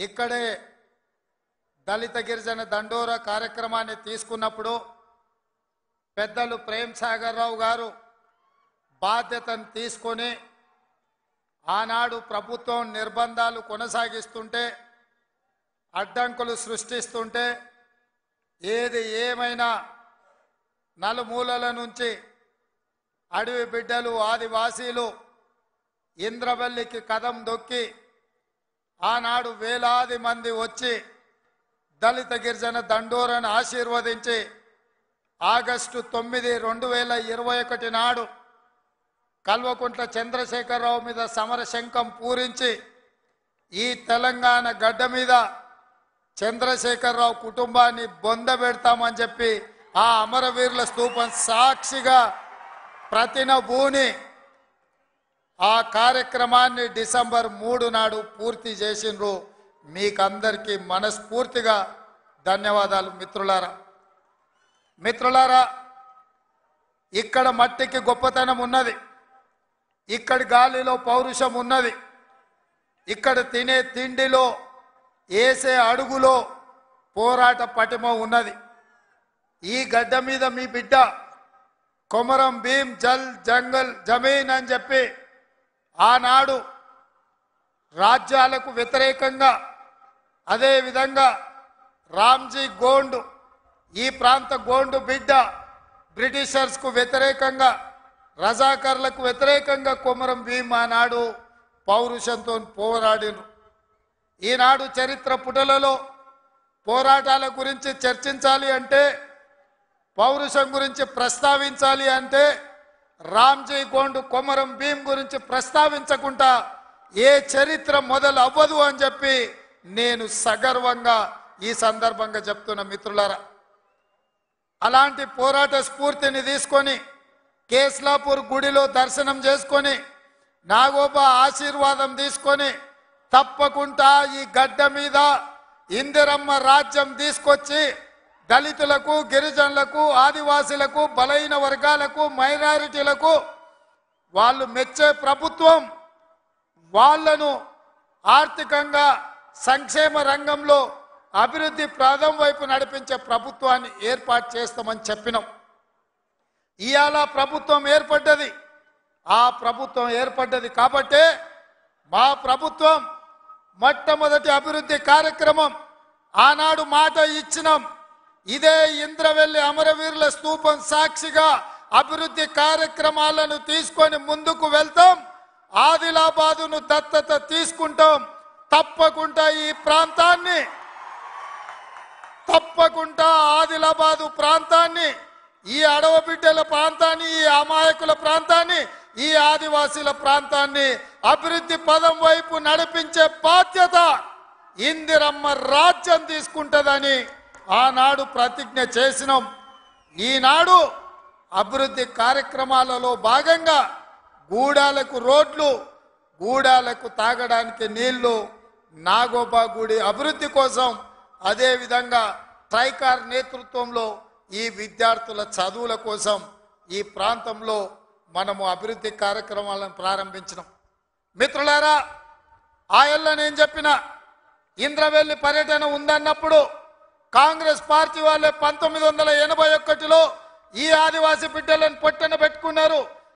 ఇక్కడే దళిత గిరిజన దండోరా కార్యక్రమాన్ని తీసుకున్నప్పుడు పెద్దలు ప్రేమ్ సాగర్ రావు గారు బాధ్యతను తీసుకొని ఆనాడు ప్రభుత్వం నిర్బంధాలు కొనసాగిస్తుంటే అడ్డంకులు సృష్టిస్తుంటే ఏది ఏమైనా నలుమూలల నుంచి అడవి బిడ్డలు ఆదివాసీలు ఇంద్రవెల్లికి కదం దొక్కి ఆనాడు వేలాది మంది వచ్చి దళిత గిరిజన దండోరాను ఆశీర్వదించి ఆగస్టు 9, 2021 నాడు కల్వకుంట్ల చంద్రశేఖరరావు మీద సమర శంఖం పూరించి ఈ తెలంగాణ గడ్డ మీద చంద్రశేఖరరావు కుటుంబాన్ని బొందబెడతామని చెప్పి ఆ అమరవీరుల స్తూపం సాక్షిగా ప్రతినబూని ఆ కార్యక్రమాన్ని డిసెంబర్ 3 నాడు పూర్తి చేసినరు. మీకందరికీ మనస్ఫూర్తిగా ధన్యవాదాలు మిత్రులారా. ఇక్కడ మట్టికి గొప్పతనం ఉన్నది, ఇక్కడి గాలిలో పౌరుషం ఉన్నది, ఇక్కడ తినే తిండిలో వేసే అడుగులో పోరాట పటిమ ఉన్నది. ఈ గడ్డ మీద మీ బిడ్డ కొమరం భీం జల్ జంగల్ జమీన్ అని చెప్పి ఆనాడు రాజ్యాలకు వ్యతిరేకంగా, అదేవిధంగా రామ్జీ గోండు ఈ ప్రాంత గోండు బిడ్డ బ్రిటిషర్స్కు వ్యతిరేకంగా, రజాకర్లకు వ్యతిరేకంగా కొమరం భీం ఆనాడు పౌరుషంతో పోరాడిను. ఈనాడు చరిత్ర పుటలలో పోరాటాల గురించి చర్చించాలి అంటే, పౌరుషం గురించి ప్రస్తావించాలి అంటే రామ్జీ గోండు కొమరం భీం గురించి ప్రస్తావించకుండా ఏ చరిత్ర మొదలు అవ్వదు అని చెప్పి నేను సగర్వంగా ఈ సందర్భంగా చెప్తున్న మిత్రులారా. అలాంటి పోరాట స్ఫూర్తిని తీసుకొని కేస్లాపూర్ గుడిలో దర్శనం చేసుకొని నాగోబా ఆశీర్వాదం తీసుకొని తప్పకుండా ఈ గడ్డ మీద ఇందిరమ్మ రాజ్యం తీసుకొచ్చి దళితులకు, గిరిజనులకు, ఆదివాసీలకు, బలహీన వర్గాలకు, మైనారిటీలకు వాళ్ళు మెచ్చే ప్రభుత్వం, వాళ్లను ఆర్థికంగా సంక్షేమ రంగంలో అభివృద్ధి ప్రాంతం వైపు నడిపించే ప్రభుత్వాన్ని ఏర్పాటు చేస్తామని చెప్పినాం. ఇవాళ ప్రభుత్వం ఏర్పడ్డది. ఆ ప్రభుత్వం ఏర్పడ్డది కాబట్టే మా ప్రభుత్వం మొట్టమొదటి అభివృద్ధి కార్యక్రమం ఆనాడు మాట ఇచ్చినాం. ఇదే ఇంద్రవెల్లి అమరవీరుల స్తూపం సాక్షిగా అభివృద్ధి కార్యక్రమాలను తీసుకొని ముందుకు వెళ్తాం. ఆదిలాబాదును దత్తత తీసుకుంటాం. తప్పకుండా ఈ ప్రాంతాన్ని, తప్పకుండా ఆదిలాబాదు ప్రాంతాన్ని, ఈ అడవ బిడ్డల ప్రాంతాన్ని, ఈ అమాయకుల ప్రాంతాన్ని, ఈ ఆదివాసీల ప్రాంతాన్ని అభివృద్ధి పదం వైపు నడిపించే బాధ్యత ఇందిరమ్మ రాజ్యం తీసుకుంటుందని ఆనాడు ప్రతిజ్ఞ చేసినాం. ఈనాడు అభివృద్ధి కార్యక్రమాలలో భాగంగా గూడాలకు రోడ్లు, గూడాలకు తాగడానికి నీళ్లు, నాగోబా గుడి అభివృద్ధి కోసం, అదేవిధంగా ట్రైకార్ నేతృత్వంలో ఈ విద్యార్థుల చదువుల కోసం ఈ ప్రాంతంలో మనము అభివృద్ధి కార్యక్రమాలను ప్రారంభించినాం. మిత్రులారా, ఆయల్లో నేను చెప్పిన ఇంద్రవెల్లి పర్యటన ఉందన్నప్పుడు కాంగ్రెస్ పార్టీ వాళ్ళే 1981లో ఈ ఆదివాసీ బిడ్డలను పొట్టన పెట్టుకున్నారు.